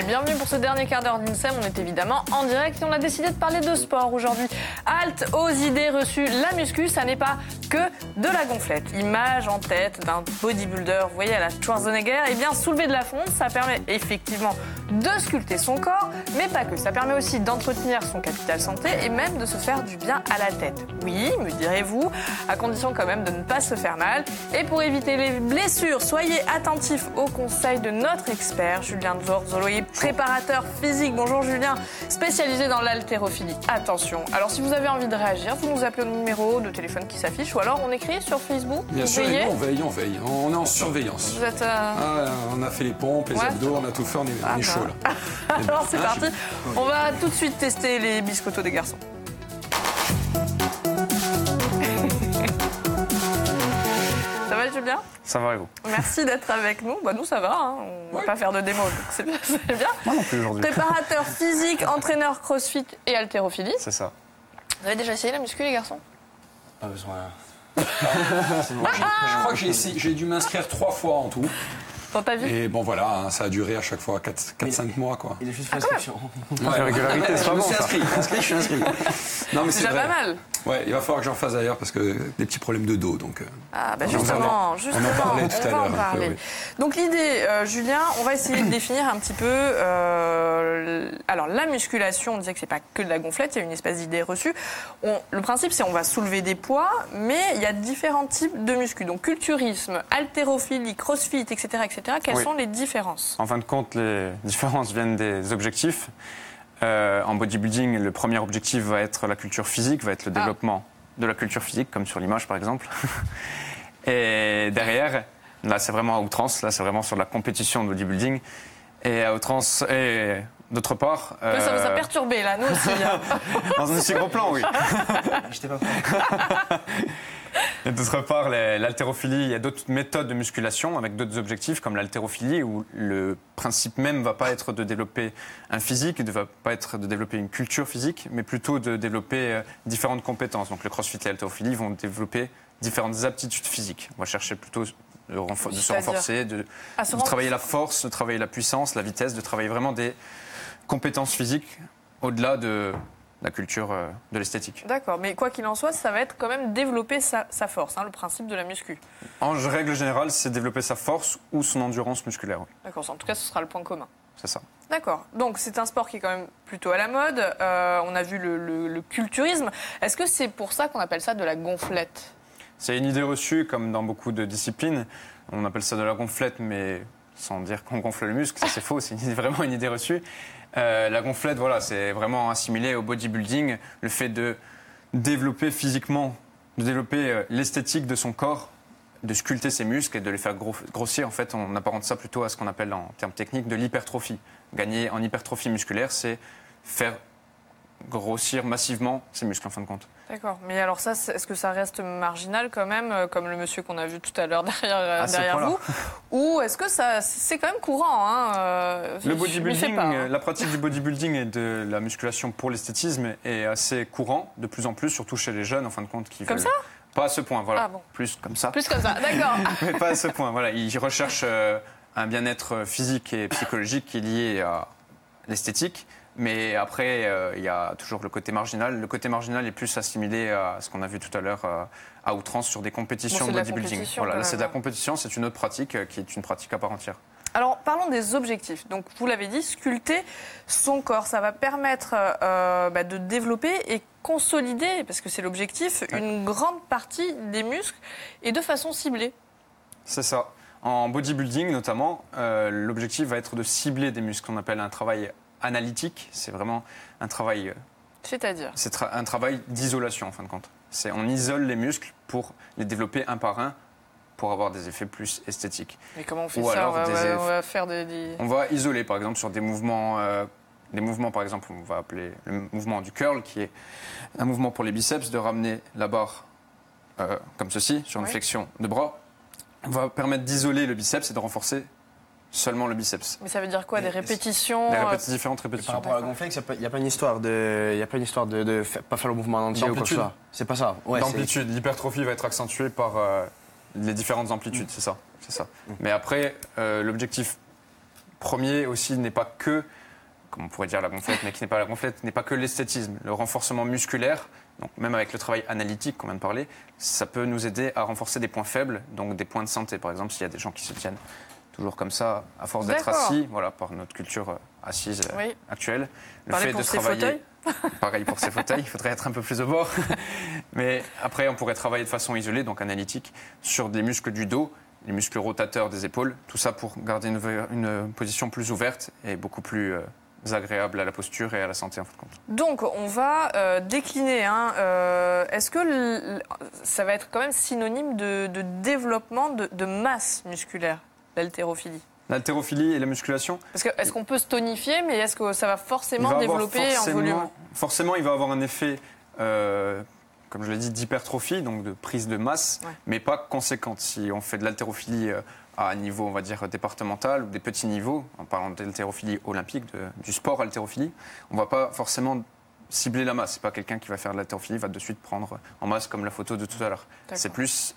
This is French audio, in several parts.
bienvenue pour ce dernier quart d'heure d'INSEM. On est évidemment en direct et on a décidé de parler de sport aujourd'hui. Halte aux idées reçues, la muscu, ça n'est pas que de la gonflette. Image en tête d'un bodybuilder, vous voyez, à la Schwarzenegger, et bien soulever de la fonte, ça permet effectivement de sculpter son corps, mais pas que. Ça permet aussi d'entretenir son capital santé et même de se faire du bien à la tête. Oui, me direz-vous, à condition quand même de ne pas se faire mal. Et pour éviter les blessures, soyez attentifs aux conseils de notre expert, Julien Zorzolo, préparateur physique. Bonjour Julien, spécialisé dans l'haltérophilie. Attention, alors si vous avez envie de réagir, vous nous appelez au numéro de téléphone qui s'affiche ou alors on écrit sur Facebook. Bien sûr, on veille. On est en surveillance. Vous êtes on a fait les pompes, les abdos, on a tout fait, on est chaud là. Alors c'est parti, on va tout de suite tester les biscottos des garçons. Ça va Julien? Ça va et vous? Merci d'être avec nous. Bah, nous ça va, hein. On va pas faire de démo, donc c'est bien. Moi non plus aujourd'hui. Préparateur physique, entraîneur crossfit et haltérophilie. C'est ça. Vous avez déjà essayé la muscu les garçons? Pas besoin. Je crois que j'ai dû m'inscrire 3 fois en tout. Dans ta vie? Et bon voilà, ça a duré à chaque fois 4-5 mois quoi. Il est juste fait inscription. La régularité, c'est pas bon ça. Je suis inscrit. Non mais c'est déjà vrai. pas mal. Ouais, il va falloir que j'en fasse d'ailleurs parce que des petits problèmes de dos donc. Ah bah justement, on en parlait tout à l'heure. Oui. Donc l'idée, Julien, on va essayer de définir un petit peu. Alors la musculation, on disait que c'est pas que de la gonflette, il y a une espèce d'idée reçue. Le principe, c'est on va soulever des poids, mais il y a différents types de muscu. Donc culturisme, haltérophilie, crossfit, etc., etc. Quelles sont les différences? En fin de compte, les différences viennent des objectifs. En bodybuilding, le premier objectif va être la culture physique, va être le développement de la culture physique, comme sur l'image par exemple. Et derrière, là c'est vraiment à outrance, là c'est vraiment sur la compétition de bodybuilding. Et à outrance, et d'autre part... Ça vous a perturbé là, nous aussi. Hein. Dans un aussi gros plan, oui. J'étais pas prêt. Et d'autre part, l'haltérophilie, il y a d'autres méthodes de musculation avec d'autres objectifs comme l'haltérophilie où le principe même ne va pas être de développer un physique, ne va pas être de développer une culture physique, mais plutôt de développer différentes compétences. Donc le crossfit et l'haltérophilie vont développer différentes aptitudes physiques. On va chercher plutôt de se renforcer, de travailler la force, de travailler la puissance, la vitesse, de travailler vraiment des compétences physiques au-delà de la culture de l'esthétique. D'accord, mais quoi qu'il en soit, ça va être quand même développer sa force, hein, le principe de la muscu. En règle générale, c'est développer sa force ou son endurance musculaire. Oui. D'accord, en tout cas, ce sera le point commun. C'est ça. D'accord, donc c'est un sport qui est quand même plutôt à la mode. On a vu le culturisme. Est-ce que c'est pour ça qu'on appelle ça de la gonflette? C'est une idée reçue, comme dans beaucoup de disciplines. On appelle ça de la gonflette, mais sans dire qu'on gonfle le muscle, ça c'est faux, c'est vraiment une idée reçue. La gonflette, voilà, c'est vraiment assimilé au bodybuilding, le fait de développer physiquement, de développer l'esthétique de son corps, de sculpter ses muscles et de les faire grossir. En fait, on apparente ça plutôt à ce qu'on appelle en termes techniques de l'hypertrophie. Gagner en hypertrophie musculaire, c'est faire grossir massivement ses muscles en fin de compte. D'accord, mais alors ça, est-ce que ça reste marginal quand même, comme le monsieur qu'on a vu tout à l'heure derrière vous, ou est-ce que c'est quand même courant Le bodybuilding, la pratique du bodybuilding et de la musculation pour l'esthétisme est assez courant, de plus en plus, surtout chez les jeunes en fin de compte. Comme ça ? Pas à ce point, voilà. Ah bon. Plus comme ça. Plus comme ça, d'accord. Mais pas à ce point, voilà. Ils recherchent un bien-être physique et psychologique qui est lié à l'esthétique. Mais après, il y a toujours le côté marginal. Le côté marginal est plus assimilé à ce qu'on a vu tout à l'heure à outrance sur des compétitions de bodybuilding. Voilà, là, c'est de la compétition, c'est une autre pratique qui est une pratique à part entière. Alors, parlons des objectifs. Donc, vous l'avez dit, sculpter son corps, ça va permettre de développer et consolider, parce que c'est l'objectif, une grande partie des muscles et de façon ciblée. C'est ça. En bodybuilding, notamment, l'objectif va être de cibler des muscles qu'on appelle un travail analytique. C'est vraiment un travail... C'est-à-dire C'est un travail d'isolation, en fin de compte. On isole les muscles pour les développer un par un pour avoir des effets plus esthétiques. Mais comment on fait ça? On va faire des... On va isoler, par exemple, sur des mouvements, par exemple, on va appeler le mouvement du curl, qui est un mouvement pour les biceps, de ramener la barre comme ceci, sur une flexion de bras. On va permettre d'isoler le biceps et de renforcer seulement le biceps. Mais ça veut dire quoi? Des répétitions? Différentes répétitions. Par rapport à la gonflex, il n'y a pas une histoire de pas faire le mouvement en entier ou quoi que ce soit. C'est pas ça. Ouais, d'amplitude. L'hypertrophie va être accentuée par les différentes amplitudes, c'est ça. Mais après, l'objectif premier aussi n'est pas que, comme on pourrait dire la gonflette, mais qui n'est pas la gonflette, n'est pas que l'esthétisme. Le renforcement musculaire, donc même avec le travail analytique qu'on vient de parler, ça peut nous aider à renforcer des points faibles, donc des points de santé. Par exemple, s'il y a des gens qui se tiennent toujours comme ça, à force d'être assis, voilà, par notre culture assise actuelle. Le fait de travailler, pareil pour ces fauteuils, il faudrait être un peu plus au bord. Mais après, on pourrait travailler de façon isolée, donc analytique, sur des muscles du dos, les muscles rotateurs des épaules, tout ça pour garder une position plus ouverte et beaucoup plus agréable à la posture et à la santé en fin de compte. Donc on va décliner. Est-ce que ça va être quand même synonyme de développement de masse musculaire, l'haltérophilie? L'haltérophilie et la musculation. Parce que est-ce qu'on peut se tonifier, mais est-ce que ça va forcément développer en volume? Forcément, il va avoir un effet, comme je l'ai dit, d'hypertrophie, donc de prise de masse, mais pas conséquente. Si on fait de l'haltérophilie à un niveau, on va dire, départemental ou des petits niveaux, en parlant d'haltérophilie olympique, du sport haltérophilie, on ne va pas forcément cibler la masse. Ce n'est pas quelqu'un qui va faire de l'haltérophilie, va de suite prendre en masse comme la photo de tout à l'heure. C'est plus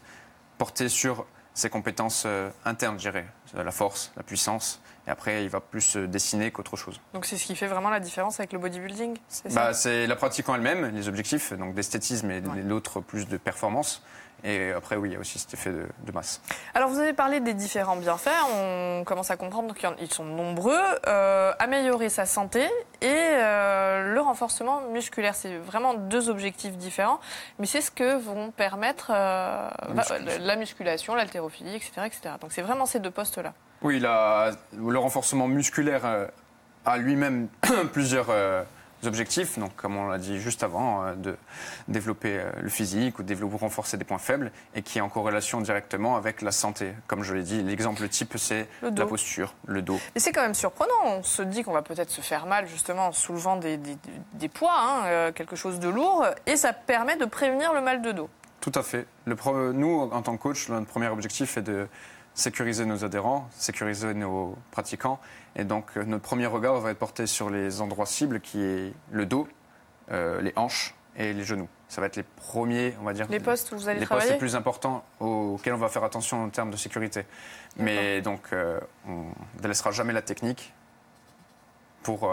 porté sur ses compétences internes, je dirais, la force, la puissance, et après il va plus se dessiner qu'autre chose. Donc c'est ce qui fait vraiment la différence avec le bodybuilding, c'est ça? C'est la pratique en elle-même, les objectifs, donc d'esthétisme et l'autre plus de performance. Et après, oui, il y a aussi cet effet de masse. Alors, vous avez parlé des différents bienfaits. On commence à comprendre qu'ils sont nombreux. Améliorer sa santé et le renforcement musculaire. C'est vraiment deux objectifs différents. Mais c'est ce que vont permettre la musculation, l'haltérophilie, etc., etc. Donc, c'est vraiment ces deux postes-là. Oui, le renforcement musculaire a lui-même plusieurs objectifs, donc comme on l'a dit juste avant, de développer le physique ou de renforcer des points faibles et qui est en corrélation directement avec la santé. Comme je l'ai dit, l'exemple type, c'est la posture, le dos. Mais c'est quand même surprenant, on se dit qu'on va peut-être se faire mal justement en soulevant des poids, quelque chose de lourd, et ça permet de prévenir le mal de dos. Tout à fait. Nous, en tant que coach, notre premier objectif est de sécuriser nos adhérents, sécuriser nos pratiquants. Et donc, notre premier regard va être porté sur les endroits cibles, qui est le dos, les hanches et les genoux. Ça va être les premiers, on va dire... Les postes où vous allez les travailler? Les postes les plus importants auxquels on va faire attention en termes de sécurité. Mais donc, on ne délaissera jamais la technique pour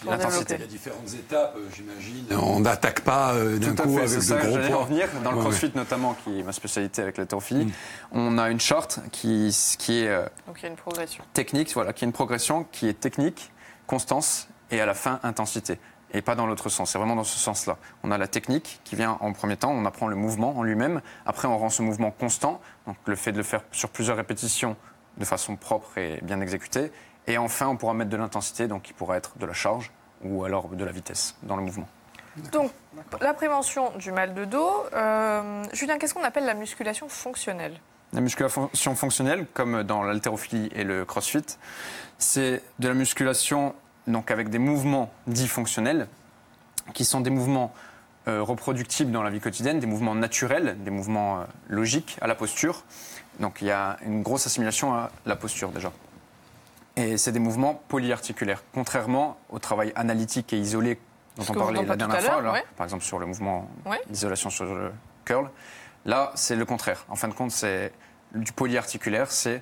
l'intensité. Il y a différentes étapes, j'imagine. On n'attaque pas d'un coup avec de gros poids. En venir. Dans le crossfit notamment, qui est ma spécialité avec l'haltérophilie, on a une charte qui est donc il y a une progression. Technique, voilà, qui est une progression qui est technique, constance et à la fin intensité. Et pas dans l'autre sens, c'est vraiment dans ce sens-là. On a la technique qui vient en premier temps, on apprend le mouvement en lui-même, après on rend ce mouvement constant, donc le fait de le faire sur plusieurs répétitions de façon propre et bien exécutée. Et enfin, on pourra mettre de l'intensité, donc qui pourra être de la charge ou alors de la vitesse dans le mouvement. Donc, la prévention du mal de dos. Julien, qu'est-ce qu'on appelle la musculation fonctionnelle? La musculation fonctionnelle, comme dans l'haltérophilie et le crossfit, c'est de la musculation donc avec des mouvements dits fonctionnels, qui sont des mouvements reproductibles dans la vie quotidienne, des mouvements naturels, des mouvements logiques à la posture. Donc il y a une grosse assimilation à la posture déjà. Et c'est des mouvements polyarticulaires, contrairement au travail analytique et isolé dont on parlait la dernière fois, là, par exemple sur le mouvement d'isolation sur le curl. Là, c'est le contraire. En fin de compte, c'est du polyarticulaire, ça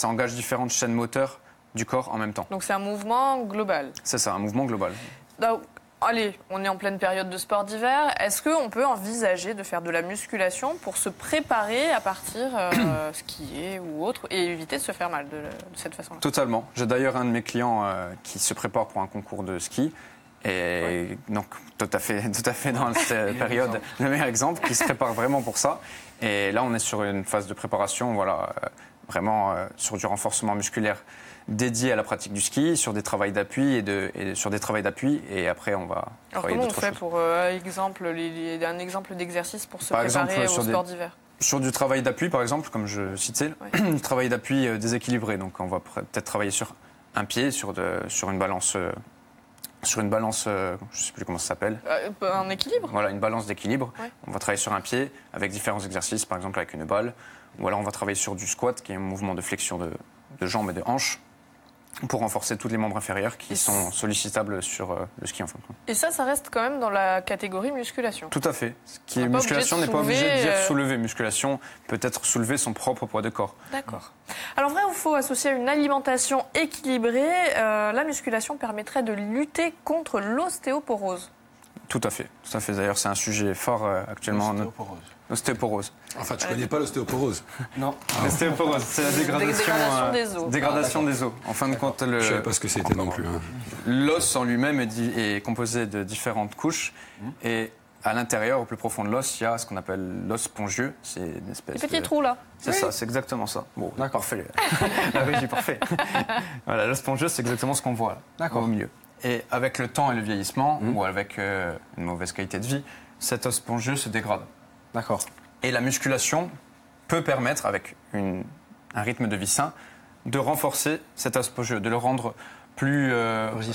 engage différentes chaînes moteurs du corps en même temps. Donc c'est un mouvement global. C'est ça, un mouvement global. Donc, allez, on est en pleine période de sport d'hiver. Est-ce qu'on peut envisager de faire de la musculation pour se préparer à partir skier ou autre et éviter de se faire mal de cette façon-là? Totalement. J'ai d'ailleurs un de mes clients qui se prépare pour un concours de ski. Et donc, tout à fait dans cette période, le meilleur exemple, qui se prépare vraiment pour ça. Et là, on est sur une phase de préparation, vraiment sur du renforcement musculaire dédié à la pratique du ski, sur des travails d'appui et après on va travailler d'autres choses. Alors comment on fait pour un exemple d'exercice pour se préparer au sport d'hiver? Sur du travail d'appui, par exemple, comme je citais, du travail d'appui déséquilibré. Donc on va peut-être travailler sur un pied, sur une balance, je ne sais plus comment ça s'appelle. Un équilibre? Voilà, une balance d'équilibre. Ouais. On va travailler sur un pied avec différents exercices, par exemple avec une balle. Ou alors on va travailler sur du squat, qui est un mouvement de flexion de jambes et de hanches. pour renforcer tous les membres inférieurs qui sont sollicitables sur le ski en fin de compte. Et ça reste quand même dans la catégorie musculation. Tout à fait. Ce qui est musculation n'est pas obligé de dire soulever. Musculation peut être soulever son propre poids de corps. D'accord. Alors vrai ou faux, associé à une alimentation équilibrée, la musculation permettrait de lutter contre l'ostéoporose? Tout à fait. Tout à fait. D'ailleurs, c'est un sujet fort actuellement. L'ostéoporose. Enfin, tu connais pas l'ostéoporose? Non. L'ostéoporose, c'est la dégradation des os. En fin de compte, je savais pas ce que c'était non plus. Hein. L'os en lui-même est composé de différentes couches et à l'intérieur, au plus profond de l'os, il y a ce qu'on appelle l'os spongieux. C'est une espèce de petits trous là. C'est ça, c'est exactement ça. Bon, d'accord, parfait. La régie, parfait. Voilà, l'os spongieux, c'est exactement ce qu'on voit là, au milieu. Et avec le temps et le vieillissement, ou avec une mauvaise qualité de vie, cet os spongieux se dégrade. D'accord. Et la musculation peut permettre, avec un rythme de vie sain, de renforcer cet os spongieux, de le rendre plus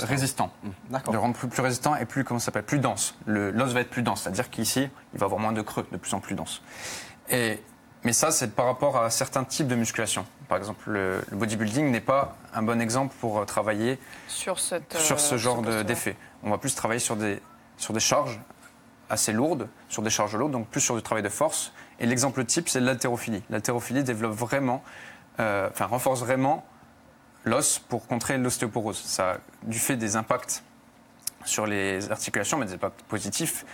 résistant. D'accord. De le rendre plus résistant et plus, plus dense. L'os va être plus dense, c'est-à-dire qu'ici, il va avoir moins de creux, de plus en plus dense. Mais ça, c'est par rapport à certains types de musculation. Par exemple, le bodybuilding n'est pas un bon exemple pour travailler sur ce genre d'effet. On va plus travailler sur des charges assez lourdes, sur des charges lourdes, donc plus sur du travail de force. Et l'exemple type, c'est l'haltérophilie. L'haltérophilie développe vraiment, renforce vraiment l'os pour contrer l'ostéoporose. Ça, du fait des impacts sur les articulations, mais des impacts positifs,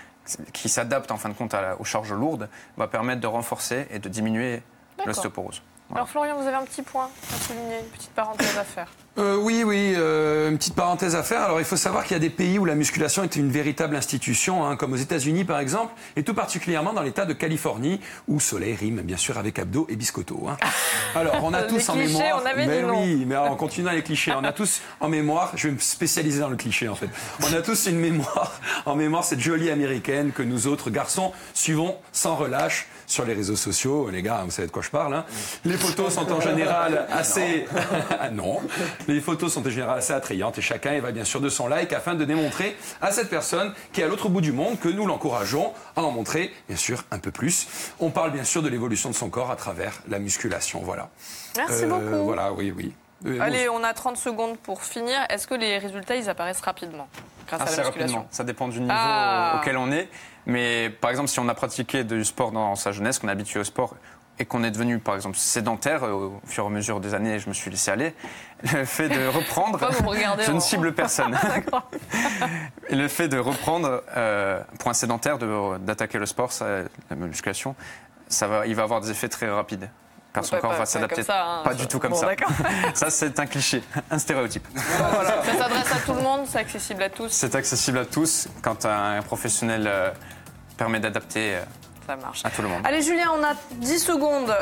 qui s'adaptent en fin de compte aux charges lourdes, va permettre de renforcer et de diminuer l'ostéoporose. Voilà. Alors Florian, vous avez un petit point à souligner, une petite parenthèse à faire. Oui, une petite parenthèse à faire. Alors, il faut savoir qu'il y a des pays où la musculation est une véritable institution, comme aux États-Unis par exemple, et tout particulièrement dans l'État de Californie, où soleil rime bien sûr avec abdos et biscotto. Alors, on a tous en mémoire. Mais alors, en continuant les clichés, on a tous en mémoire. Je vais me spécialiser dans le cliché en fait. On a tous une mémoire en mémoire cette jolie américaine que nous autres garçons suivons sans relâche sur les réseaux sociaux. Les gars, vous savez de quoi je parle. Les photos sont en général assez. Non. Les photos sont en général assez attrayantes et chacun va bien sûr de son like afin de démontrer à cette personne qui est à l'autre bout du monde que nous l'encourageons à en montrer bien sûr un peu plus. On parle bien sûr de l'évolution de son corps à travers la musculation. Voilà. Merci beaucoup. Voilà, oui. Allez, on a 30 secondes pour finir. Est-ce que les résultats, ils apparaissent rapidement grâce à la musculation? Rapidement. Ça dépend du niveau auquel on est. Mais par exemple, si on a pratiqué du sport dans sa jeunesse, qu'on est habitué au sport et qu'on est devenu, par exemple, sédentaire, au fur et à mesure des années, je me suis laissé aller, le fait de reprendre... je ne cible personne. Et le fait de reprendre, pour un sédentaire, d'attaquer le sport, la musculation, il va avoir des effets très rapides. Car son corps va s'adapter. Pas du tout comme ça. Ça, c'est un cliché, un stéréotype. Voilà. Ça s'adresse à tout le monde, c'est accessible à tous. C'est accessible à tous quand un professionnel permet d'adapter ça marche. À tout le monde. Allez Julien, on a 10 secondes.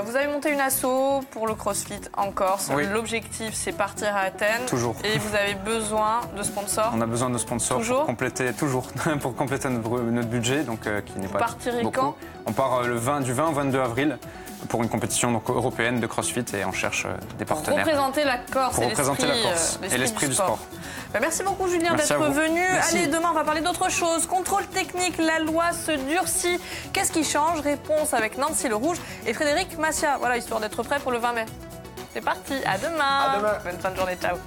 Vous avez monté une asso pour le CrossFit en Corse. L'objectif, c'est partir à Athènes. Toujours. Et vous avez besoin de sponsors. On a besoin de sponsors pour compléter notre budget, donc qui n'est pas partirez beaucoup. Quand on part du 20 au 22 avril. Pour une compétition européenne de CrossFit et on cherche des partenaires. Pour représenter la Corse et l'esprit du sport. Merci beaucoup Julien d'être venu. Allez, demain on va parler d'autre chose. Contrôle technique, la loi se durcit. Qu'est-ce qui change? Réponse avec Nancy Le Rouge et Frédéric Massia. Voilà, histoire d'être prêt pour le 20 mai. C'est parti, à demain. Bonne fin de journée, ciao.